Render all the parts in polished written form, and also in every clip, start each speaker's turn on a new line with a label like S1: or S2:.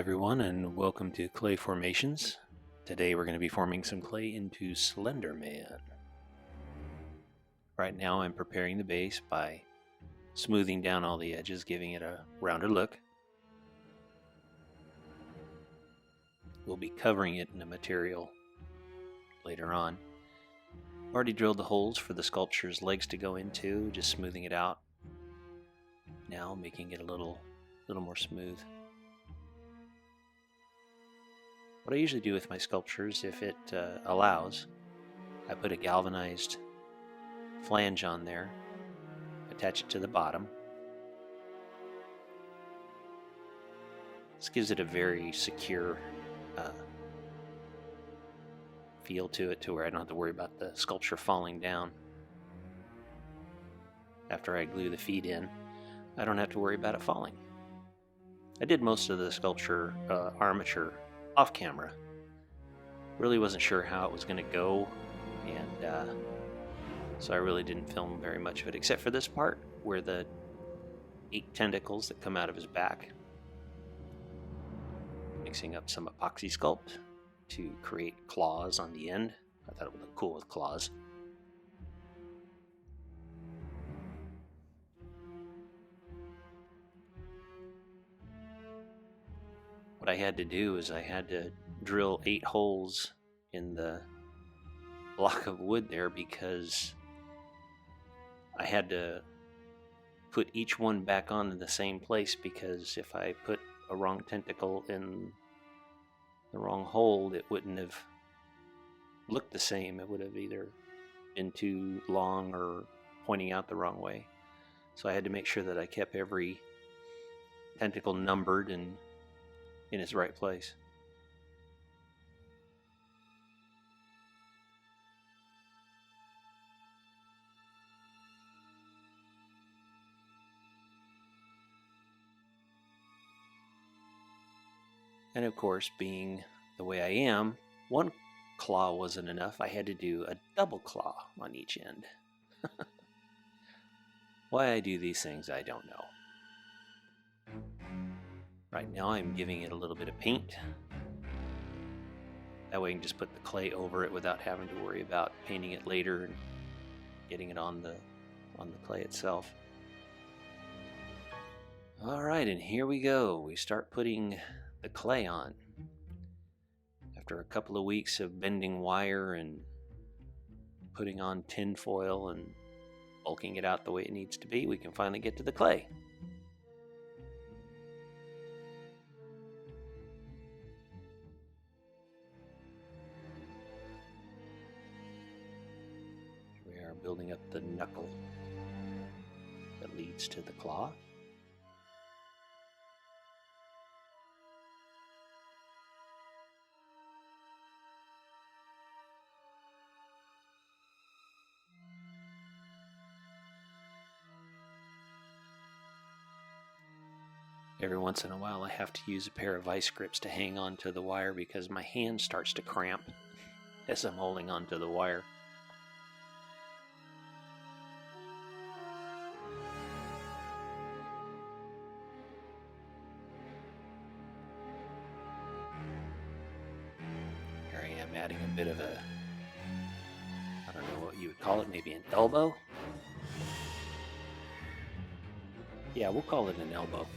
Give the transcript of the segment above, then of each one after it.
S1: everyone, and welcome to Clay Formations. Today we're going to be forming some clay into Slenderman. Right now I'm preparing the base by smoothing down all the edges, giving it a rounder look. We'll be covering it in a material later on. Already drilled the holes for the sculpture's legs to go into, just smoothing it out. Now making it a little more smooth. What I usually do with my sculptures, if it allows, I put a galvanized flange on there, attach it to the bottom. This gives it a very secure feel to it, to where I don't have to worry about the sculpture falling down. After I glue the feet in, I don't have to worry about it falling. I did most of the sculpture armature off camera. Really wasn't sure how it was going to go, and so I really didn't film very much of it, except for this part where the 8 tentacles that come out of his back. Mixing up some Epoxy Sculpt to create claws on the end. I thought it would look cool with claws. What I had to do is I had to drill 8 holes in the block of wood there, because I had to put each one back on in the same place, because if I put a wrong tentacle in the wrong hole, it wouldn't have looked the same. It would have either been too long or pointing out the wrong way. So I had to make sure that I kept every tentacle numbered and in its right place. And of course, being the way I am, one claw wasn't enough. I had to do a double claw on each end. Why I do these things, I don't know. Right now I'm giving it a little bit of paint. That way I can just put the clay over it without having to worry about painting it later and getting it on the clay itself. Alright, and here we go. We start putting the clay on. After a couple of weeks of bending wire and putting on tin foil and bulking it out the way it needs to be, we can finally get to the clay. We are building up the knuckle that leads to the claw. Every once in a while I have to use a pair of vice grips to hang on to the wire, because my hand starts to cramp as I'm holding on to the wire. Here I am adding a bit of a, I don't know what you would call it, maybe an elbow? Yeah, we'll call it an elbow.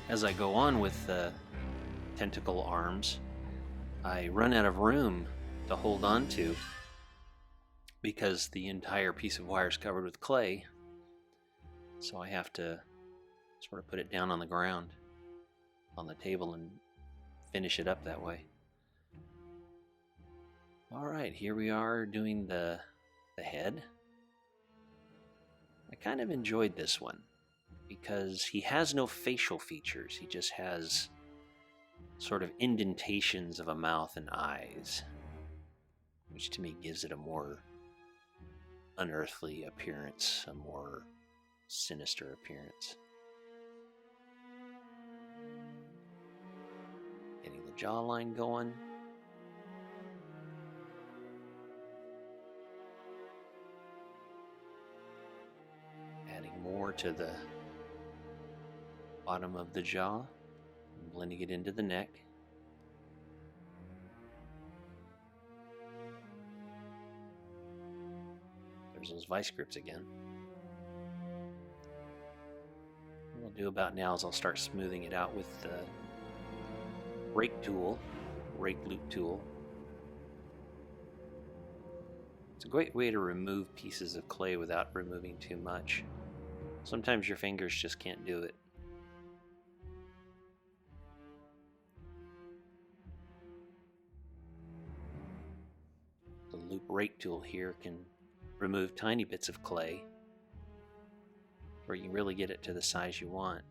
S1: As I go on with the tentacle arms, I run out of room to hold on to, because the entire piece of wire is covered with clay. So I have to sort of put it down on the ground, on the table, and finish it up that way. Alright, here we are doing the head. I kind of enjoyed this one, because he has no facial features. He just has sort of indentations of a mouth and eyes, which to me gives it a more unearthly appearance, a more sinister appearance. Getting the jawline going. more to the bottom of the jaw, blending it into the neck. There's those vice grips again. What I'll do about now is I'll start smoothing it out with the rake loop tool. It's a great way to remove pieces of clay without removing too much. Sometimes your fingers just can't do it. The loop rake tool here can remove tiny bits of clay, or you can really get it to the size you want.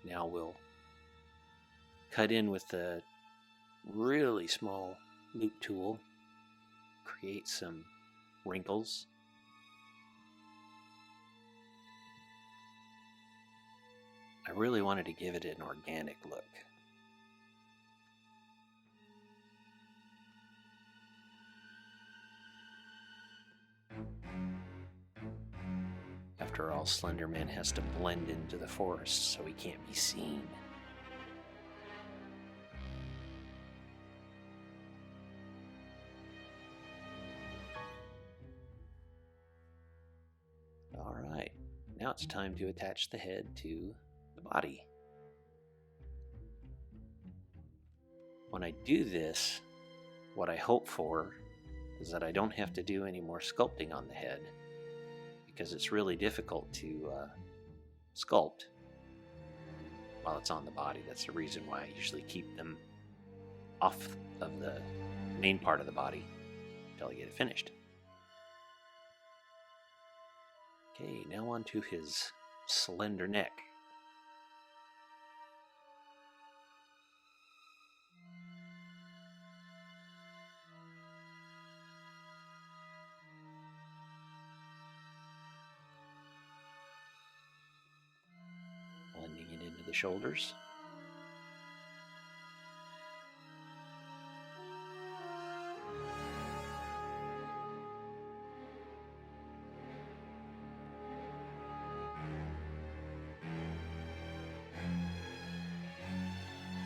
S1: Now we'll cut in with the really small loop tool, create some wrinkles. I really wanted to give it an organic look. After all, Slenderman has to blend into the forest, so he can't be seen. Alright, now it's time to attach the head to the body. When I do this, what I hope for is that I don't have to do any more sculpting on the head, because it's really difficult to sculpt while it's on the body. That's the reason why I usually keep them off of the main part of the body until I get it finished. Okay, now on to his slender neck. Blending it into the shoulders.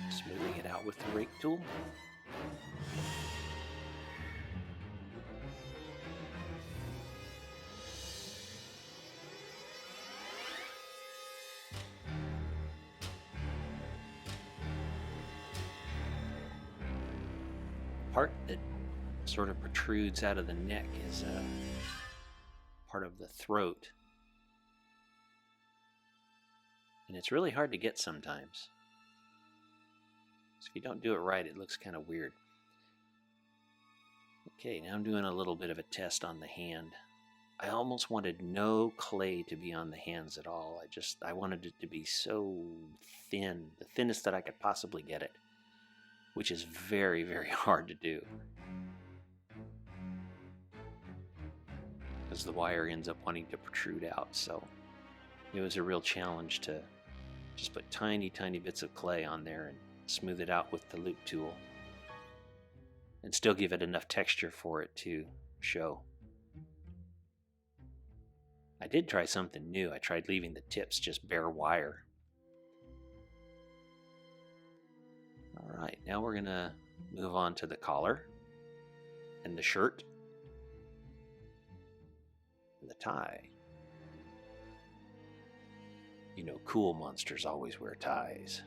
S1: Smoothing it out with the rake tool. Part that sort of protrudes out of the neck is part of the throat, and it's really hard to get sometimes. So if you don't do it right, it looks kind of weird. Okay, now I'm doing a little bit of a test on the hand. I almost wanted no clay to be on the hands at all. I wanted it to be so thin, the thinnest that I could possibly get it, which is very, very hard to do, because the wire ends up wanting to protrude out. So it was a real challenge to just put tiny, tiny bits of clay on there and smooth it out with the loop tool and still give it enough texture for it to show. I did try something new. I tried leaving the tips just bare wire. Alright, now we're going to move on to the collar and the shirt and the tie. You know, cool monsters always wear ties.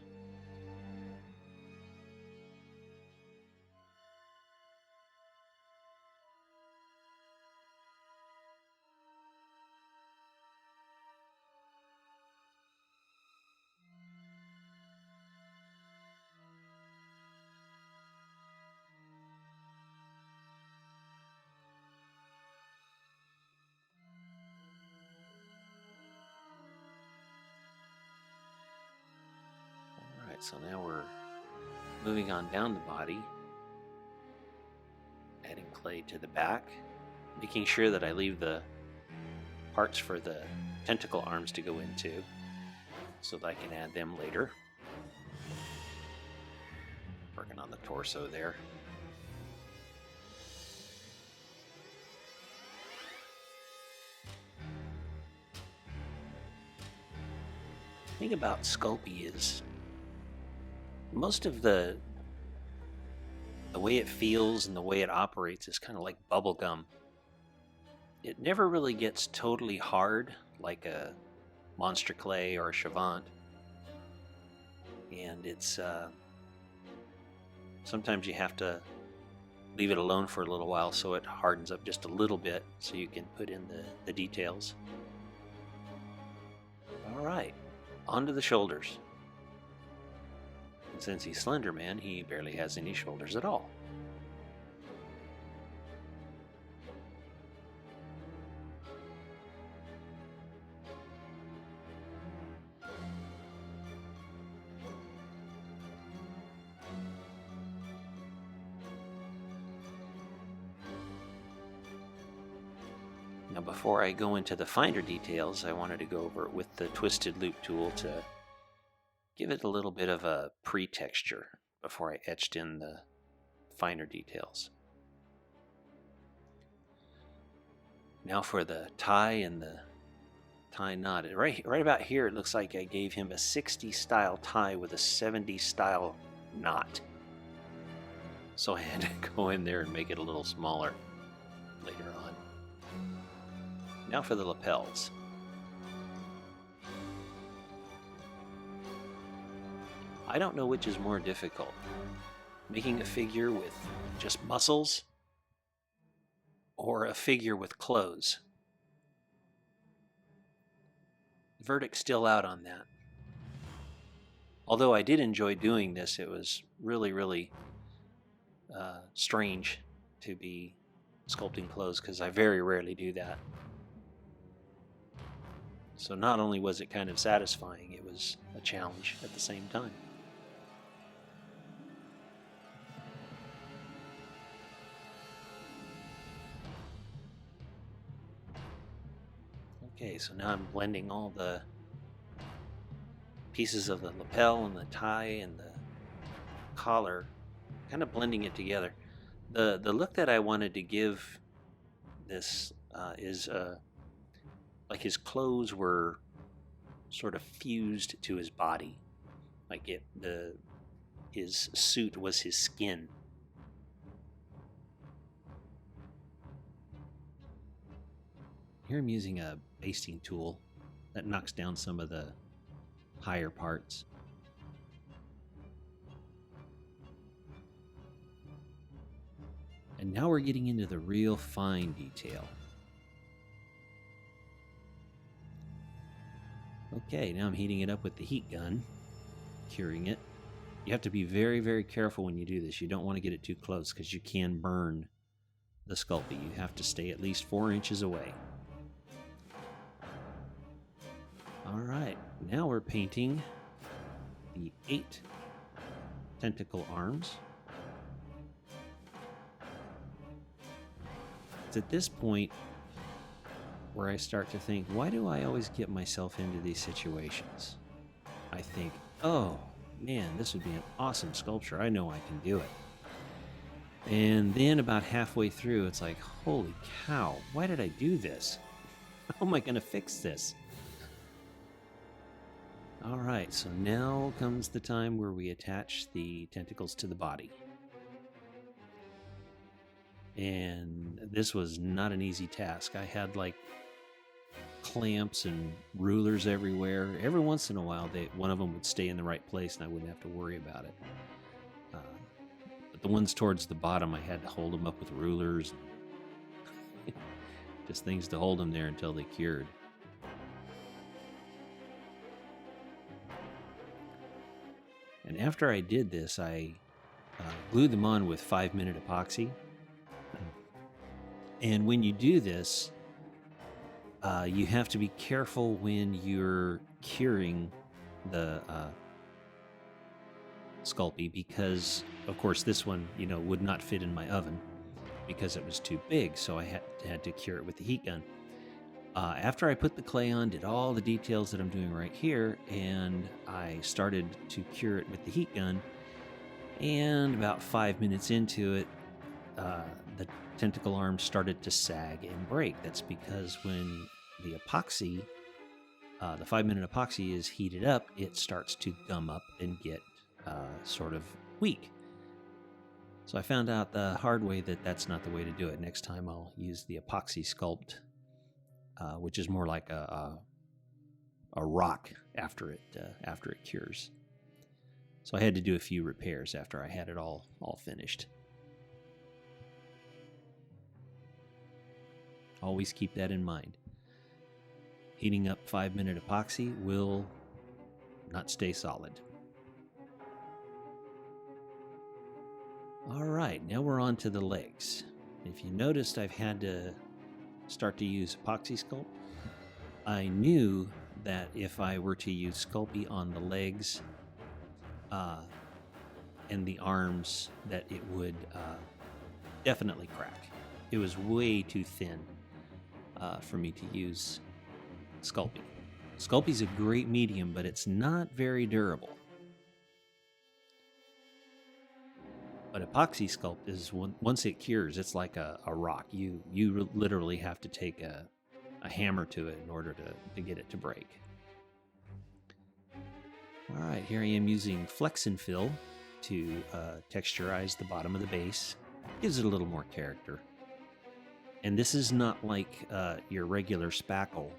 S1: so now we're moving on down the body, adding clay to the back, making sure that I leave the parts for the tentacle arms to go into so that I can add them later. Working on the torso there. The thing about Sculpey is most of the way it feels and the way it operates is kind of like bubble gum. It never really gets totally hard like a Monster Clay or a Chavant, and it's sometimes you have to leave it alone for a little while so it hardens up just a little bit so you can put in the details. Alright, onto the shoulders. And since he's Slenderman, he barely has any shoulders at all. Now before I go into the finer details, I wanted to go over it with the twisted loop tool to give it a little bit of a pre-texture before I etched in the finer details. Now for the tie and the tie knot. Right about here it looks like I gave him a 60 style tie with a 70 style knot. So I had to go in there and make it a little smaller later on. Now for the lapels. I don't know which is more difficult, making a figure with just muscles or a figure with clothes. The verdict's still out on that. Although I did enjoy doing this, it was really strange to be sculpting clothes because I very rarely do that. So not only was it kind of satisfying, it was a challenge at the same time. Okay, so now I'm blending all the pieces of the lapel and the tie and the collar, kind of blending it together. The look that I wanted to give this is like his clothes were sort of fused to his body, like his suit was his skin. Here I'm using a basting tool that knocks down some of the higher parts. And now we're getting into the real fine detail. Okay, now I'm heating it up with the heat gun, curing it. You have to be very careful when you do this. You don't want to get it too close because you can burn the Sculpey. You have to stay at least 4 inches away. Alright, now we're painting the 8 tentacle arms. It's at this point where I start to think, why do I always get myself into these situations? I think, oh man, this would be an awesome sculpture. I know I can do it. And then about halfway through, it's like, holy cow, why did I do this? How am I going to fix this? All right, so now comes the time where we attach the tentacles to the body. And this was not an easy task. I had like clamps and rulers everywhere. Every once in a while, one of them would stay in the right place and I wouldn't have to worry about it. But the ones towards the bottom, I had to hold them up with rulers. Just things to hold them there until they cured. And after I did this, I glued them on with 5-minute epoxy. And when you do this, you have to be careful when you're curing the Sculpey because, of course, this one, you know, would not fit in my oven because it was too big, so I had to cure it with the heat gun. After I put the clay on, did all the details that I'm doing right here, and I started to cure it with the heat gun, and about 5 minutes into it, the tentacle arms started to sag and break. That's because when the epoxy, the 5-minute epoxy is heated up, it starts to gum up and get sort of weak. So I found out the hard way that that's not the way to do it. Next time I'll use the Epoxy Sculpt, which is more like a rock after it cures. So I had to do a few repairs after I had it all finished. Always keep that in mind. Heating up 5-minute epoxy will not stay solid. All right, now we're on to the legs. If you noticed, I've had to start to use Epoxy Sculpt. I knew that if I were to use Sculpey on the legs and the arms, that it would definitely crack. It was way too thin for me to use Sculpey. Sculpey's a great medium, but it's not very durable. But Epoxy Sculpt is, once it cures, it's like a rock. You literally have to take a hammer to it in order to get it to break. All right, here I am using Flex and Fill to texturize the bottom of the base. Gives it a little more character. And this is not like your regular spackle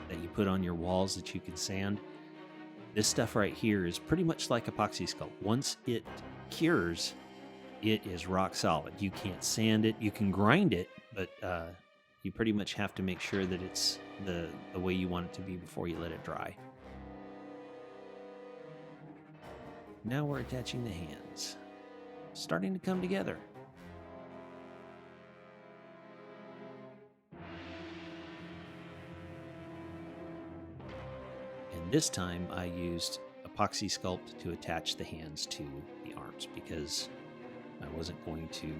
S1: that you put on your walls that you can sand. This stuff right here is pretty much like Epoxy Sculpt. Once it cures, it is rock solid. You can't sand it. You can grind it, but you pretty much have to make sure that it's the way you want it to be before you let it dry. Now we're attaching the hands. Starting to come together. And this time I used Epoxy Sculpt to attach the hands to the arms because I wasn't going to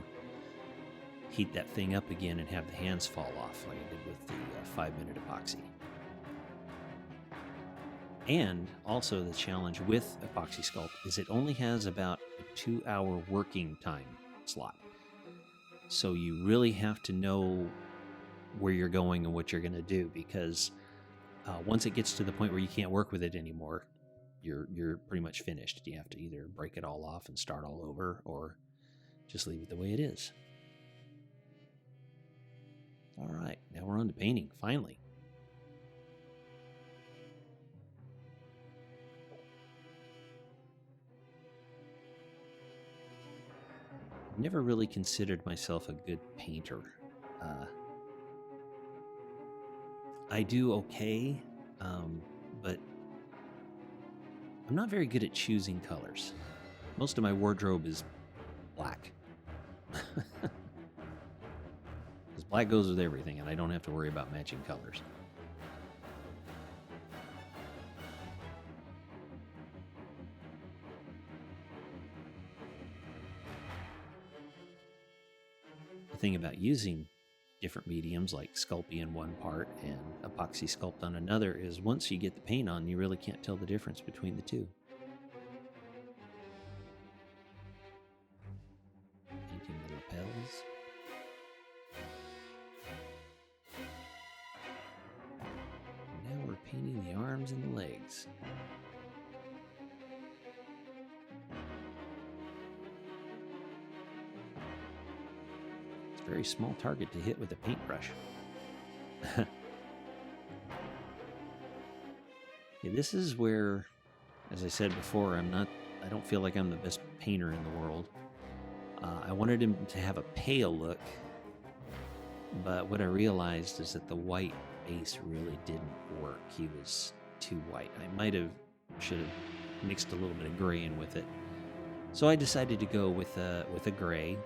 S1: heat that thing up again and have the hands fall off like I did with the 5-minute epoxy. And also the challenge with Epoxy Sculpt is it only has about a 2-hour working time slot. So you really have to know where you're going and what you're going to do, because once it gets to the point where you can't work with it anymore, you're pretty much finished. You have to either break it all off and start all over, or just leave it the way it is. All right, now we're on to painting, finally. I've never really considered myself a good painter. I do okay, but I'm not very good at choosing colors. Most of my wardrobe is black. Because black goes with everything, and I don't have to worry about matching colors. The thing about using different mediums like Sculpey in one part and Epoxy Sculpt on another is once you get the paint on, you really can't tell the difference between the two. Painting the lapels. And now we're painting the arms and the legs. Very small target to hit with a paintbrush. Okay, this is where, as I said before, I don't feel like I'm the best painter in the world. I wanted him to have a pale look, but what I realized is that the white base really didn't work. He was too white. Should have mixed a little bit of gray in with it. So I decided to go with a gray,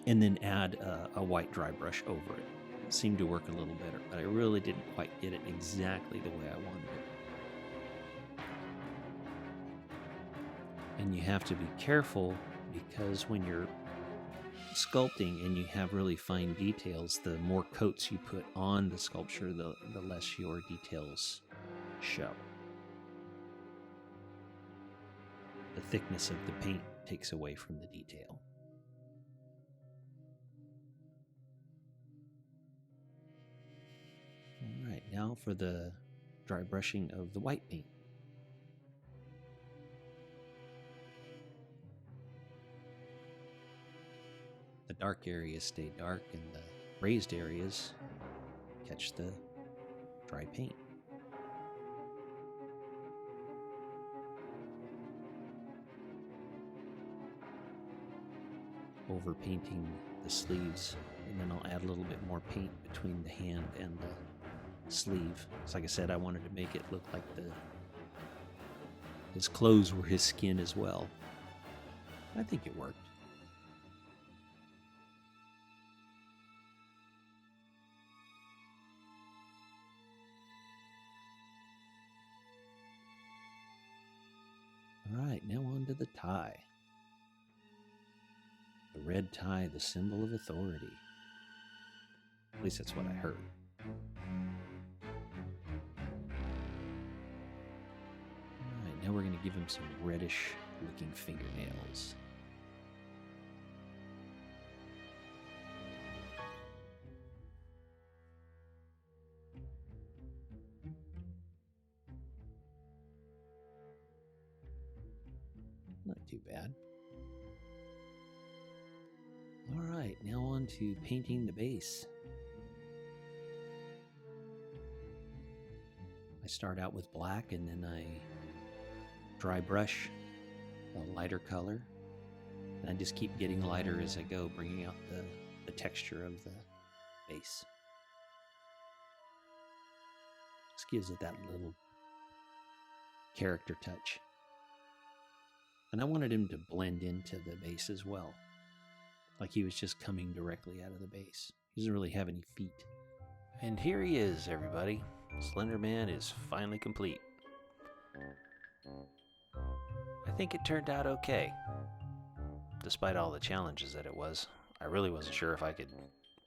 S1: and then add a white dry brush over it. It seemed to work a little better, but I really didn't quite get it exactly the way I wanted And you have to be careful because when you're sculpting and you have really fine details, the more coats you put on the sculpture, the less your details show. The thickness of the paint takes away from the detail. All right, now for the dry brushing of the white paint. The dark areas stay dark and the raised areas catch the dry paint. Over painting the sleeves, and then I'll add a little bit more paint between the hand and the sleeve. So like I said, I wanted to make it look like his clothes were his skin as well. I think it worked. All right, now on to the tie. The red tie, the symbol of authority. At least that's what I heard. Alright, now we're going to give him some reddish looking fingernails. Not too bad. Alright, now on to painting the base. I start out with black and then I dry brush a lighter color. And I just keep getting lighter as I go, bringing out the texture of the base. Just gives it that little character touch. And I wanted him to blend into the base as well. Like he was just coming directly out of the base. He doesn't really have any feet. And here he is, everybody. Slenderman is finally complete. I think it turned out okay. Despite all the challenges that it was, I really wasn't sure if I could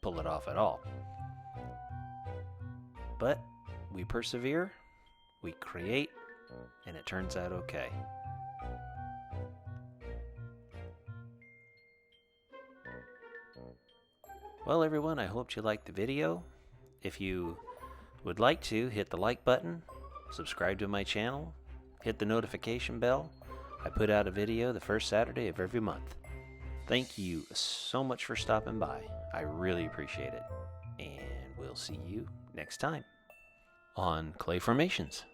S1: pull it off at all. But we persevere, we create, and it turns out okay. Well, everyone, I hope you liked the video. If you would like to, hit the like button, subscribe to my channel, hit the notification bell. I put out a video the first Saturday of every month. Thank you so much for stopping by. I really appreciate it. And we'll see you next time on Clay Formations.